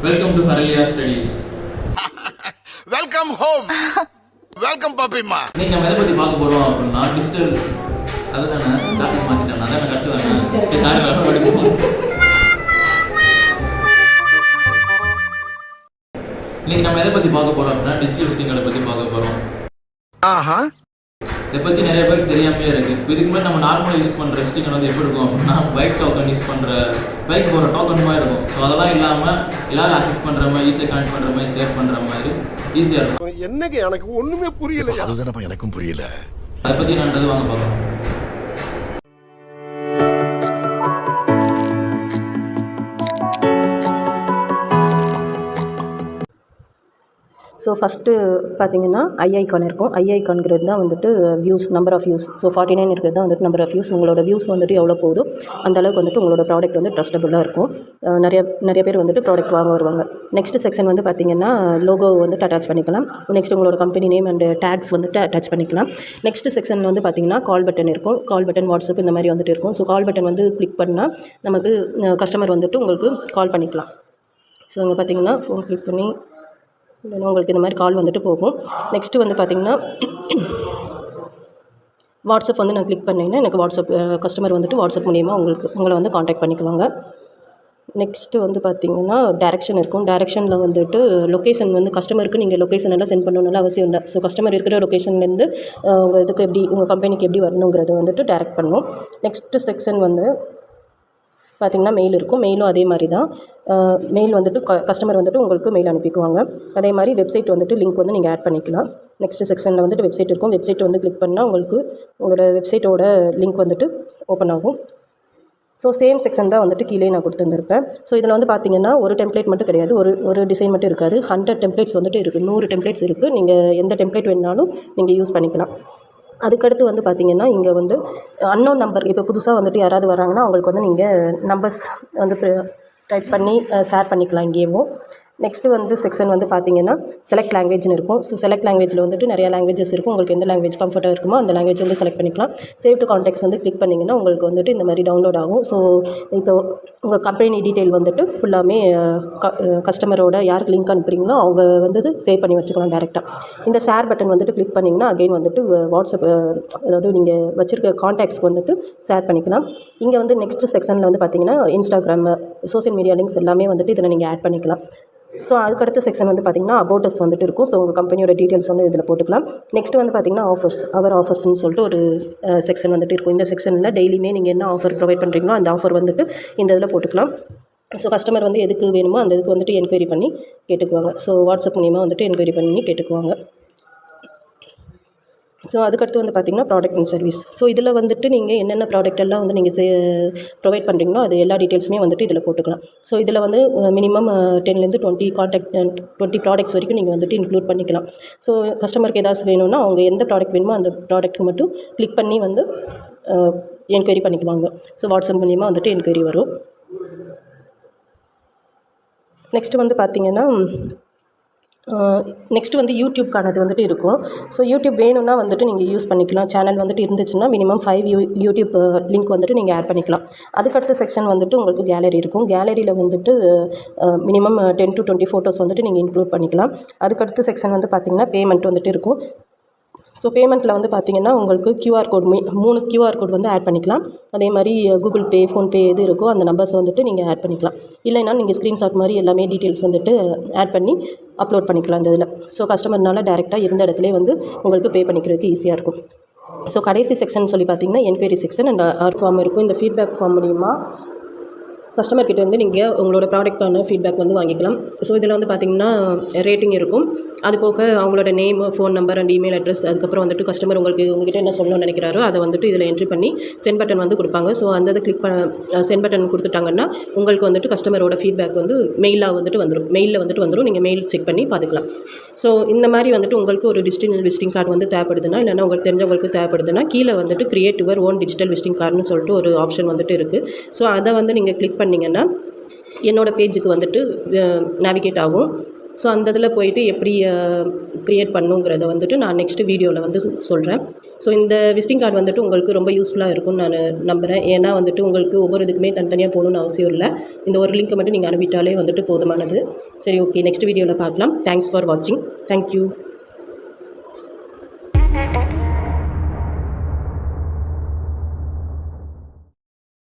Welcome to Haralia Studies. Welcome home. Welcome பாப்பிம்மா. இன்னைக்கு நம்ம எதை பற்றி பார்க்க போகிறோம் அப்படின்னா டிஜிட்டல் அதுதானே டாபிக் மாற்றிட்டேன் அதான் நான் கட்டுவேன் சாரி வேலை படிப்போம். இன்னைக்கு நம்ம எதை பற்றி பார்க்க போகிறோம் அப்படின்னா டிஜிட்டல் விசிட்டிங்களை பற்றி பார்க்க போகிறோம். இதை பற்றி நிறைய பேருக்கு தெரியாமே இருக்குது. இப்போ இதுக்கு முன்னாடி நம்ம நார்மலாக யூஸ் பண்ணுற விசிட்டிங்கை வந்து எப்படி இருக்கும் அப்படின்னா பைக் டோக்கன் யூஸ் பண்ணுற பைக் போகிற டோக்கன் மாதிரி இருக்கும். ஸோ அதெல்லாம் இல்லாமல் எல்லாரும் அக்சஸ் பண்ணுற மாதிரி ஈஸியாக கனெக்ட் பண்ணுற மாதிரி ஷேர் பண்ணுற மாதிரி ஈஸியாக இருக்கும். என்னங்க எனக்கு ஒன்றுமே புரியல. அதுதானப்பா எனக்கும் புரியல. அதை பற்றி நான்றது வாங்க பார்க்கலாம். ஸோ ஃபஸ்ட்டு பார்த்தீங்கன்னா ஐஐகான் இருக்கும். ஐஐகான்ங்கிறது தான் வந்துட்டு views, number of views. So 49 இருக்கிறது தான் வந்துட்டு நம்பர் ஆஃப் வியூஸ். உங்களோட வியூஸ் வந்துட்டு எவ்வளோ போகுதோ அந்தளவுக்கு வந்துட்டு உங்களோட ப்ராடக்ட் வந்து ட்ரஸ்டபுளாக இருக்கும். நிறைய பேர் வந்துட்டு ப்ராடக்ட் வாங்க வருவாங்க. நெக்ஸ்ட் செக்ஷன் வந்து பார்த்திங்கன்னா லோகோ வந்துட்டு அட்டாச் பண்ணிக்கலாம். நெக்ஸ்ட் உங்களோட கம்பெனி நேம் அண்ட் டேக்ஸ் வந்துட்டு அட்டாச் பண்ணிக்கலாம். நெக்ஸ்ட் செக்ஷன் வந்து பார்த்திங்கன்னா கால் பட்டன் இருக்கும். கால் பட்டன், வாட்ஸ்அப் இந்த மாதிரி வந்துட்டு இருக்கும். ஸோ கால் பட்டன் வந்து கிளிக் பண்ணால் நமக்கு கஸ்டமர் வந்துட்டு உங்களுக்கு கால் பண்ணிக்கலாம். ஸோ இங்கே பார்த்திங்கன்னா ஃபோன் கிளிக் பண்ணி இல்லைன்னா உங்களுக்கு இந்த மாதிரி கால் வந்துட்டு போகும். நெக்ஸ்ட்டு வந்து பார்த்திங்கன்னா வாட்ஸ்அப் வந்து நான் கிளிக் பண்ணிங்கன்னா எனக்கு வாட்ஸ்அப் கஸ்டமர் வந்துட்டு வாட்ஸ்அப் மூலிமா உங்களை வந்து காண்டாக்ட் பண்ணிக்குவாங்க. நெக்ஸ்ட்டு வந்து பார்த்திங்கன்னா டைரக்ஷன் இருக்கும். டைரக்ஷனில் வந்துட்டு லொக்கேஷன் வந்து கஸ்டமருக்கு நீங்கள் லொக்கேஷன் எல்லாம் சென்ட் பண்ணணும்னு அவசியம் இல்லை. ஸோ கஸ்டமர் இருக்கிற லொக்கேஷன்லேருந்து உங்கள் இதுக்கு எப்படி உங்கள் கம்பெனிக்கு எப்படி வரணுங்கிறத வந்துட்டு டைரக்ட் பண்ணும். நெக்ஸ்ட்டு செக்ஷன் வந்து பார்த்திங்கன்னா மெயில் இருக்கும். மெயிலும் அதே மாதிரி தான். மெயில் வந்துட்டு கஸ்டமர் வந்துட்டு உங்களுக்கு மெயில் அனுப்பிக்குவாங்க. அதே மாதிரி வெப்சைட் வந்துட்டு லிங்க் வந்து நீங்கள் ஆட் பண்ணிக்கலாம். நெக்ஸ்ட் செக்ஷனில் வந்துட்டு வெப்சைட் இருக்கும். வெப்சைட் வந்து கிளிக் பண்ணால் உங்களுக்கு உங்களோட வெப்சைட்டோட லிங்க் வந்துட்டு ஓப்பன் ஆகும். ஸோ சேம் செக்ஷன் தான் வந்துட்டு கீழே நான் கொடுத்துருந்துருப்பேன். ஸோ இதில் வந்து பார்த்திங்கன்னா ஒரு டெம்ப்ளேட் மட்டும் கிடையாது, ஒரு டிசைன் மட்டும் இருக்காது. 100 டெம்ப்ளேட்ஸ் வந்துட்டு இருக்குது. 100 டெம்ப்ளேட்ஸ் இருக்குது. நீங்கள் எந்த டெம்ப்ளேட் வேணுனாலும் நீங்கள் யூஸ் பண்ணிக்கலாம். அதுக்கடுத்து வந்து பார்த்திங்கன்னா இங்கே வந்து அன்னோன் நம்பர், இப்போ புதுசாக வந்துட்டு யாராவது வராங்கன்னா அவங்களுக்கு வந்து நீங்கள் நம்பர்ஸ் வந்து டைப் பண்ணி ஷேர் பண்ணிக்கலாம் இங்கேயும். நெக்ஸ்ட்டு வந்து செக்ஷன் வந்து பார்த்திங்கன்னா செலக்ட் லாங்குவேஜ்னு இருக்கும். ஸோ செலக்ட் லாங்குவேஜில் வந்துட்டு நிறையா லாங்குவேஜஸ் இருக்கும். உங்களுக்கு எந்த லாங்குவேஜ் கம்ஃபர்ட்டாக இருக்குமோ அந்த லாங்குவேஜ் வந்து செலக்ட் பண்ணிக்கலாம். சேவ் டு கான்டாக்ட்ஸ் வந்து கிளிக் பண்ணிங்கன்னா உங்களுக்கு வந்துட்டு இந்த மாதிரி டவுன்லோட் ஆகும். ஸோ இப்போ உங்கள் கம்பெனி டீட்டெயில் வந்துட்டு ஃபுல்லாமே கஸ்டமரோட யாருக்கு லிங்க் அனுப்புகிறீங்களோ அவங்க வந்து சேவ் பண்ணி வச்சுக்கலாம் டேரெக்டாக. இந்த ஷேர் பட்டன் வந்துட்டு கிளிக் பண்ணிங்கன்னா அகைன் வந்துட்டு வாட்ஸ்அப், அதாவது நீங்கள் வச்சுருக்க கான்டாக்ட்ஸ்க்கு வந்துட்டு ஷேர் பண்ணிக்கலாம். இங்கே வந்து நெக்ஸ்ட் செக்ஷனில் வந்து பார்த்திங்கன்னா இன்ஸ்டாகிராம், சோஷியல் மீடியா லிங்க்ஸ் எல்லாமே வந்துட்டு இதில் நீங்கள் ஆட் பண்ணிக்கலாம். ஸோ அதுக்கடுத்த செக்ஷன் வந்து பார்த்திங்கன்னா அபவுட் அஸ் வந்துட்டு இருக்கும். ஸோ உங்கள் கம்பெனியோட டீட்டெயில்ஸ் வந்து இதில் போட்டுக்கலாம். நெக்ஸ்ட் வந்து பார்த்திங்கன்னா ஆஃபர்ஸ்னு சொல்லிட்டு ஒரு செக்ஷன் வந்துட்டு இருக்கும். இந்த செக்ஷனில் டெய்லியுமே நீங்கள் என்ன ஆஃபர் ப்ரொவைட் பண்ணுறீங்களோ அந்த ஆஃபர் வந்துட்டு இந்த இதில் போட்டுக்கலாம். ஸோ கஸ்டமர் வந்து எதுக்கு வேணுமோ அந்த இதுக்கு வந்துட்டு என்கொயரி பண்ணி கேட்டுக்குவாங்க. ஸோ வாட்ஸ்அப் மூலிமா வந்துட்டு என்கொயரி பண்ணி கேட்டுக்குவாங்க. ஸோ அதுக்கடுத்து வந்து பார்த்திங்கன்னா ப்ராடக்ட் அண்ட் சர்வீஸ். ஸோ இதில் வந்துட்டு நீங்கள் என்னென்ன ப்ராடக்ட் எல்லாம் வந்து நீங்கள் ப்ரொவைட் பண்ணுறீங்களோ அது எல்லா டீட்டெயில்ஸுமே வந்துட்டு இதில் போட்டுக்கலாம். ஸோ இதில் வந்து மினிமம் 10லேருந்து 20 ப்ராடக்ட்ஸ் வரைக்கும் நீங்கள் வந்துட்டு இன்க்ளூட் பண்ணிக்கலாம். ஸோ கஸ்டமருக்கு ஏதாச்சும் வேணும்னா அவங்க எந்த ப்ராடக்ட் வேணுமோ அந்த ப்ராடக்ட் மட்டும் கிளிக் பண்ணி வந்து என்கொயரி பண்ணிக்குவாங்க. ஸோ வாட்ஸ்அப் மூலிமா வந்துட்டு என்கொயரி வரும். நெக்ஸ்ட்டு வந்து பார்த்திங்கன்னா நெக்ஸ்ட்டு வந்து யூடியூப்கானது வந்துட்டு இருக்கும். ஸோ யூடியூப் வேணும்னா வந்துட்டு நீங்கள் யூஸ் பண்ணிக்கலாம். சேனல் வந்துட்டு இருந்துச்சுன்னா மினிமம் 5 யூடியூப் லிங்க் வந்துட்டு நீங்கள் ஆட் பண்ணிக்கலாம். அதுக்கடுத்த செக்ஷன் வந்துட்டு உங்களுக்கு கேலரி இருக்கும். கேலரியில் வந்துட்டு மினிமம் 10 to 20 ஃபோட்டோஸ் வந்துட்டு நீங்கள் இன்க்ளூட் பண்ணிக்கலாம். அதுக்கடுத்த செக்ஷன் வந்து பார்த்திங்கன்னா பேமெண்ட் வந்துட்டு இருக்கும். ஸோ பேமெண்ட்டில் வந்து பார்த்திங்கன்னா உங்களுக்கு QR கோட் 3 QR கோட் வந்து ஆட் பண்ணிக்கலாம். அதே மாதிரி கூகுள் பே, ஃபோன்பே எது இருக்கோ அந்த நம்பர்ஸ் வந்துட்டு நீங்கள் ஆட் பண்ணிக்கலாம். இல்லைனா நீங்கள் ஸ்க்ரீன்ஷாட் மாதிரி எல்லாமே டீட்டெயில்ஸ் வந்துட்டு ஆட் பண்ணி அப்லோட் பண்ணிக்கலாம் இந்த இதில். ஸோ கஸ்டமர்னால டேரெக்டாக இருந்த இடத்துல வந்து உங்களுக்கு பே பண்ணிக்கிறதுக்கு ஈஸியாக இருக்கும். ஸோ கடைசி செக்ஷன் சொல்லி பார்த்திங்கன்னா enquiry section and art form இருக்கும். இந்த ஃபீட்பேக் ஃபார்ம் மூலிமா கஸ்டமர்கிட்ட வந்து நீங்கள் உங்களோட ப்ராடக்டான ஃபீட்பேக் வந்து வாங்கிக்கலாம். ஸோ இதில் வந்து பார்த்திங்கன்னா ரேட்டிங் இருக்கும். அது போக அவங்களோட name, phone number and email address, அதுக்கப்புறம் வந்துட்டு கஸ்டமர் உங்கள்கிட்ட என்ன சொல்லணும்னு நினைக்கிறாரோ அதை வந்துட்டு இதில் என்ட்ரி பண்ணி சென்ட் பட்டன் வந்து கொடுப்பாங்க. ஸோ அந்த இதை கிளிக் சென்ட் பட்டன் கொடுத்துட்டாங்கன்னா உங்களுக்கு வந்துட்டு கஸ்டமரோட ஃபீட்பேக் வந்து மெயிலில் வந்துட்டு வந்துடும். நீங்கள் மெயில் செக் பண்ணி பார்த்துக்கலாம். ஸோ இந்த மாதிரி வந்துட்டு உங்களுக்கு ஒரு டிஜிட்டல் விசிட்டிங் கார்டு வந்து தேவைப்படுதுன்னா, இல்லைனா உங்களுக்கு தெரிஞ்சவங்களுக்கு தேவைப்படுதுன்னா கீழே வந்துட்டு create your own digital visiting கார்டுன்னு சொல்லிட்டு ஒரு ஆப்ஷன் வந்துட்டு இருக்குது. ஸோ அதை வந்து நீங்கள் கிளிக் பண்ணிங்கன்னா என்னோடய பேஜுக்கு வந்துட்டு நேவிகேட் ஆகும். ஸோ அந்த இதில் போயிட்டு எப்படி க்ரியேட் பண்ணுங்கிறத வந்துட்டு நான் நெக்ஸ்ட் வீடியோவில் வந்து சொல்கிறேன். ஸோ இந்த விசிட்டிங் கார்டு வந்துட்டு உங்களுக்கு ரொம்ப யூஸ்ஃபுல்லாக இருக்கும்னு நான் நம்புகிறேன். ஏன்னா வந்துட்டு உங்களுக்கு ஒவ்வொரு இதுக்குமே தனித்தனியாக போகணுன்னு அவசியம் இல்லை. இந்த ஒரு லிங்க்கை மட்டும் நீங்கள் அனுப்பிட்டாலே வந்துட்டு போதுமானது. சரி, ஓகே, நெக்ஸ்ட் வீடியோவில் பார்க்கலாம். தேங்க்ஸ் ஃபார் வாட்சிங். தேங்க்யூ.